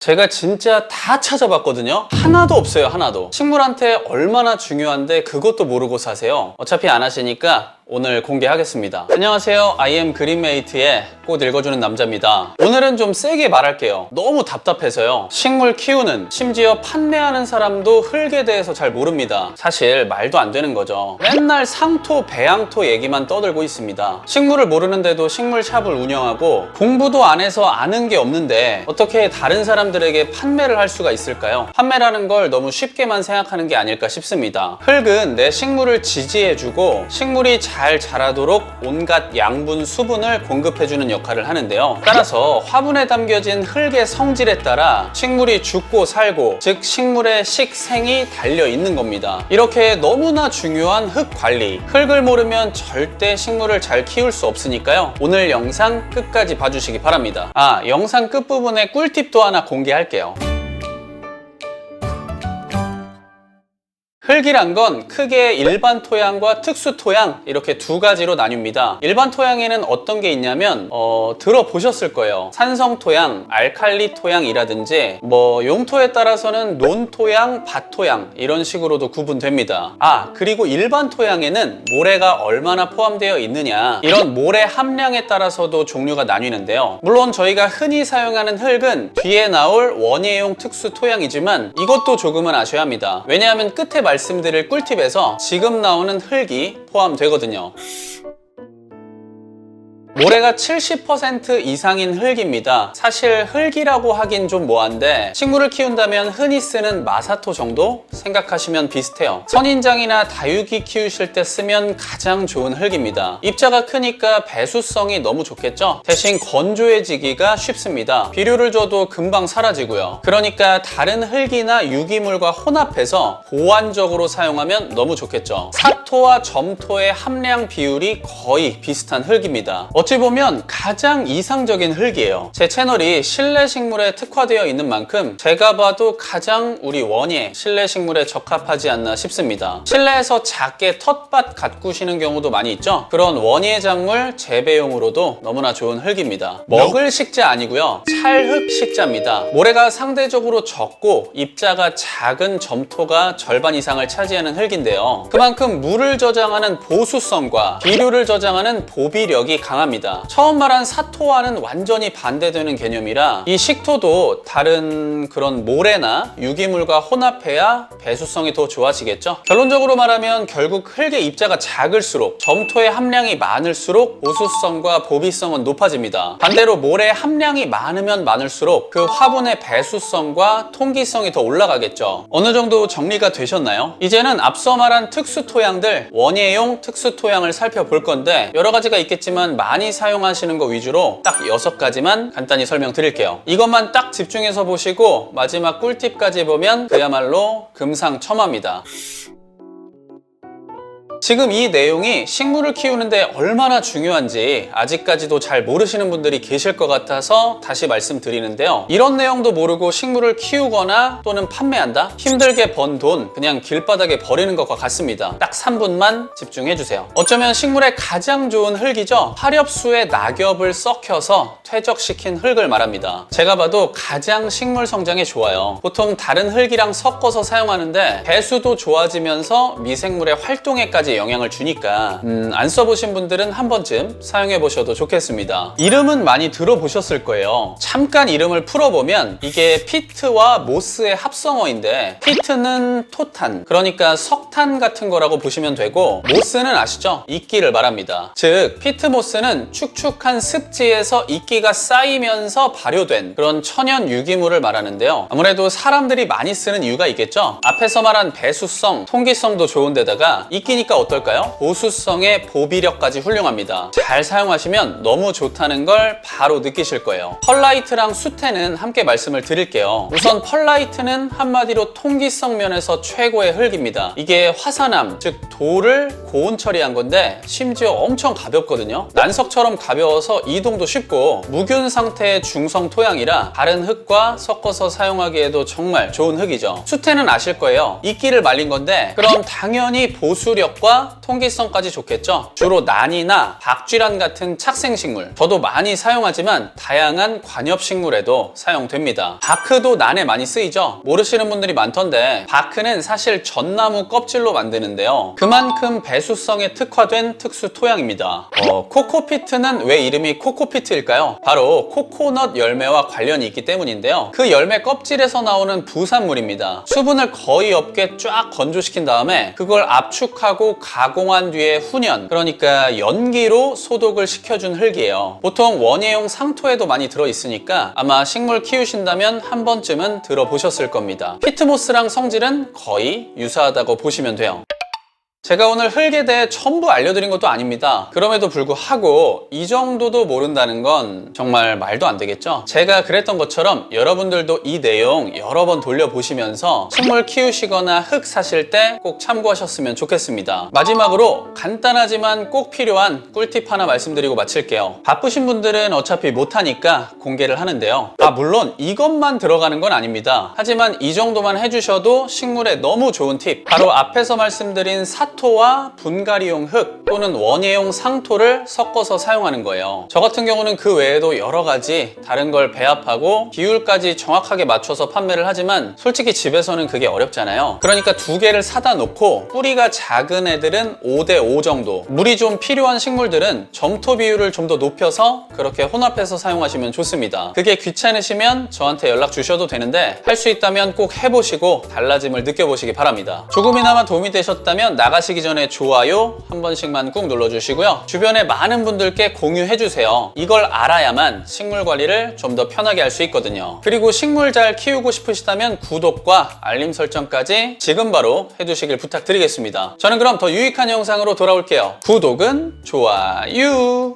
제가 진짜 다 찾아봤거든요. 하나도 없어요, 하나도. 식물한테 얼마나 중요한데 그것도 모르고 사세요. 어차피 안 하시니까 오늘 공개하겠습니다. 안녕하세요, IM 그린메이트의 꽃 읽어주는 남자입니다. 오늘은 좀 세게 말할게요. 너무 답답해서요. 식물 키우는, 심지어 판매하는 사람도 흙에 대해서 잘 모릅니다. 사실 말도 안 되는 거죠. 맨날 상토, 배양토 얘기만 떠들고 있습니다. 식물을 모르는데도 식물샵을 운영하고 공부도 안 해서 아는 게 없는데 어떻게 다른 사람들에게 판매를 할 수가 있을까요? 판매라는 걸 너무 쉽게만 생각하는 게 아닐까 싶습니다. 흙은 내 식물을 지지해주고 식물이 잘 자라도록 온갖 양분, 수분을 공급해주는 역할을 하는데요. 따라서 화분에 담겨진 흙의 성질에 따라 식물이 죽고 살고, 즉 식물의 식생이 달려있는 겁니다. 이렇게 너무나 중요한 흙 관리, 흙을 모르면 절대 식물을 잘 키울 수 없으니까요. 오늘 영상 끝까지 봐주시기 바랍니다. 영상 끝부분에 꿀팁도 하나 공개할게요. 흙이란 건 크게 일반 토양과 특수 토양, 이렇게 두 가지로 나뉩니다. 일반 토양에는 어떤 게 있냐면 들어보셨을 거예요. 산성 토양, 알칼리 토양이라든지 용토에 따라서는 논토양, 밭토양 이런 식으로도 구분됩니다. 그리고 일반 토양에는 모래가 얼마나 포함되어 있느냐, 이런 모래 함량에 따라서도 종류가 나뉘는데요. 물론 저희가 흔히 사용하는 흙은 뒤에 나올 원예용 특수 토양이지만 이것도 조금은 아셔야 합니다. 왜냐하면 끝에 말씀드릴 꿀팁에서 지금 나오는 흙이 포함되거든요. 모래가 70% 이상인 흙입니다. 사실 흙이라고 하긴 좀 뭐한데, 식물을 키운다면 흔히 쓰는 마사토 정도 생각하시면 비슷해요. 선인장이나 다육이 키우실 때 쓰면 가장 좋은 흙입니다. 입자가 크니까 배수성이 너무 좋겠죠? 대신 건조해지기가 쉽습니다. 비료를 줘도 금방 사라지고요. 그러니까 다른 흙이나 유기물과 혼합해서 보완적으로 사용하면 너무 좋겠죠. 사토와 점토의 함량 비율이 거의 비슷한 흙입니다. 어찌 보면 가장 이상적인 흙이에요. 제 채널이 실내 식물에 특화되어 있는 만큼 제가 봐도 가장 우리 원예 실내 식물에 적합하지 않나 싶습니다. 실내에서 작게 텃밭 가꾸시는 경우도 많이 있죠. 그런 원예 작물 재배용으로도 너무나 좋은 흙입니다. 먹을 식자 아니고요, 찰흙 식자입니다. 모래가 상대적으로 적고 입자가 작은 점토가 절반 이상을 차지하는 흙인데요. 그만큼 물을 저장하는 보수성과 비료를 저장하는 보비력이 강합니다. 처음 말한 사토와는 완전히 반대되는 개념이라 이 식토도 다른 그런 모래나 유기물과 혼합해야 배수성이 더 좋아지겠죠. 결론적으로 말하면 결국 흙의 입자가 작을수록, 점토의 함량이 많을수록 보수성과 보비성은 높아집니다. 반대로 모래 함량이 많으면 많을수록 그 화분의 배수성과 통기성이 더 올라가겠죠. 어느 정도 정리가 되셨나요? 이제는 앞서 말한 특수 토양들, 원예용 특수 토양을 살펴볼 건데 여러 가지가 있겠지만 많이 사용하시는 거 위주로 딱 6가지만 간단히 설명드릴게요. 이것만 딱 집중해서 보시고 마지막 꿀팁까지 보면 그야말로 금상첨화입니다. 지금 이 내용이 식물을 키우는데 얼마나 중요한지 아직까지도 잘 모르시는 분들이 계실 것 같아서 다시 말씀드리는데요. 이런 내용도 모르고 식물을 키우거나 또는 판매한다? 힘들게 번 돈 그냥 길바닥에 버리는 것과 같습니다. 딱 3분만 집중해주세요. 어쩌면 식물에 가장 좋은 흙이죠. 화렵수의 낙엽을 썩혀서 퇴적시킨 흙을 말합니다. 제가 봐도 가장 식물 성장에 좋아요. 보통 다른 흙이랑 섞어서 사용하는데 배수도 좋아지면서 미생물의 활동에까지 영향을 주니까 안 써보신 분들은 한 번쯤 사용해보셔도 좋겠습니다. 이름은 많이 들어보셨을 거예요. 잠깐 이름을 풀어보면 이게 피트와 모스의 합성어인데, 피트는 토탄, 그러니까 석탄 같은 거라고 보시면 되고, 모스는 아시죠? 이끼를 말합니다. 즉 피트모스는 축축한 습지에서 이끼가 쌓이면서 발효된 그런 천연 유기물을 말하는데요. 아무래도 사람들이 많이 쓰는 이유가 있겠죠? 앞에서 말한 배수성, 통기성도 좋은데다가 이끼니까 어떨까요? 보수성의 보비력까지 훌륭합니다. 잘 사용하시면 너무 좋다는 걸 바로 느끼실 거예요. 펄라이트랑 수태는 함께 말씀을 드릴게요. 우선 펄라이트는 한마디로 통기성 면에서 최고의 흙입니다. 이게 화산암, 즉 돌을 고온 처리한 건데 심지어 엄청 가볍거든요. 난석처럼 가벼워서 이동도 쉽고 무균 상태의 중성 토양이라 다른 흙과 섞어서 사용하기에도 정말 좋은 흙이죠. 수태는 아실 거예요. 이끼를 말린 건데 그럼 당연히 보수력과 맛과 통기성까지 좋겠죠. 주로 난이나 박쥐란 같은 착생식물, 저도 많이 사용하지만 다양한 관엽식물에도 사용됩니다. 바크도 난에 많이 쓰이죠. 모르시는 분들이 많던데 바크는 사실 전나무 껍질로 만드는데요, 그만큼 배수성에 특화된 특수 토양입니다. 코코피트는 왜 이름이 코코피트일까요? 바로 코코넛 열매와 관련이 있기 때문인데요, 그 열매 껍질에서 나오는 부산물입니다. 수분을 거의 없게 쫙 건조시킨 다음에 그걸 압축하고 가공한 뒤에 훈연, 그러니까 연기로 소독을 시켜준 흙이에요. 보통 원예용 상토에도 많이 들어있으니까 아마 식물 키우신다면 한 번쯤은 들어보셨을 겁니다. 피트모스랑 성질은 거의 유사하다고 보시면 돼요. 제가 오늘 흙에 대해 전부 알려드린 것도 아닙니다. 그럼에도 불구하고 이 정도도 모른다는 건 정말 말도 안 되겠죠? 제가 그랬던 것처럼 여러분들도 이 내용 여러 번 돌려보시면서 식물 키우시거나 흙 사실 때 꼭 참고하셨으면 좋겠습니다. 마지막으로 간단하지만 꼭 필요한 꿀팁 하나 말씀드리고 마칠게요. 바쁘신 분들은 어차피 못하니까 공개를 하는데요, 물론 이것만 들어가는 건 아닙니다. 하지만 이 정도만 해주셔도 식물에 너무 좋은 팁, 바로 앞에서 말씀드린 사토와 분갈이용 흙 또는 원예용 상토를 섞어서 사용하는 거예요. 저 같은 경우는 그 외에도 여러 가지 다른 걸 배합하고 비율까지 정확하게 맞춰서 판매를 하지만 솔직히 집에서는 그게 어렵잖아요. 그러니까 두 개를 사다 놓고 뿌리가 작은 애들은 5대5 정도, 물이 좀 필요한 식물들은 점토 비율을 좀 더 높여서 그렇게 혼합해서 사용하시면 좋습니다. 그게 귀찮으시면 저한테 연락 주셔도 되는데 할 수 있다면 꼭 해보시고 달라짐을 느껴보시기 바랍니다. 조금이나마 도움이 되셨다면 나가시기 전에 좋아요 한 번씩만 꾹 눌러주시고요, 주변에 많은 분들께 공유해주세요. 이걸 알아야만 식물 관리를 좀 더 편하게 할 수 있거든요. 그리고 식물 잘 키우고 싶으시다면 구독과 알림 설정까지 지금 바로 해주시길 부탁드리겠습니다. 저는 그럼 더 유익한 영상으로 돌아올게요. 구독은 좋아요.